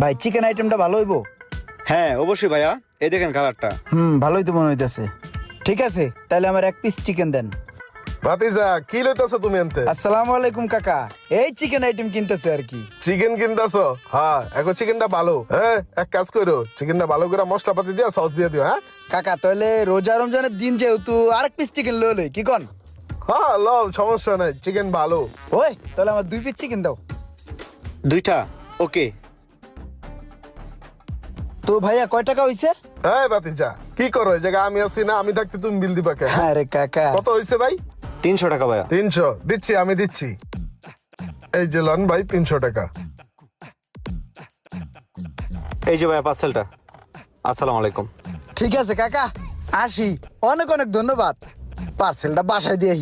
ভাই চিকেন আইটেমটা ভালো হইবো? হ্যাঁ অবশ্যই ভাইয়া, এই দেখেন কালারটা। ভালোই তো মনে হইতেছে। ঠিক আছে, তাহলে আমার 1 পিস চিকেন দেন। ভাতিজা কি লইতাছো তুমি আনতে? আসসালামু আলাইকুম কাকা, এই চিকেন আইটেম কিনতেছে আর কি। চিকেন কিনতাছো? হ্যাঁ, এখন চিকেনটা ভালো। হ্যাঁ, এক কাজ করো, চিকেনটা ভালো করে মশলাপাতি দিয়া সস দিয়ে দিও। হ্যাঁ কাকা তাহলে রোজা রমজানের দিন যেহেতু আরেক পিস চিকেন লই কি কন? হ্যাঁ, লও, সমস্যা নাই, চিকেন ভালো। ওই তাহলে আমার 2 পিস চিকেন দাও। 2টা ওকে। তো ভাইয়া কয় টাকা হইছে? হ্যাঁ ভাতিজা, কি করো এই জায়গায়? আমি আছি না, আমি থাকতে তুমি বিল দিবা কে? হ্যাঁ? আরে কাকা, কত হইছে ভাই? 300 টাকা ভাইয়া। 300 দিচ্ছি, আমি দিচ্ছি। এই যে লন ভাই 300 টাকা। এই যে ভাইয়া পার্সেলটা। আসসালামু আলাইকুম। ঠিক আছে কাকা, আসি। অনেক অনেক ধন্যবাদ। পার্সেলটা বাসায় দিয়ে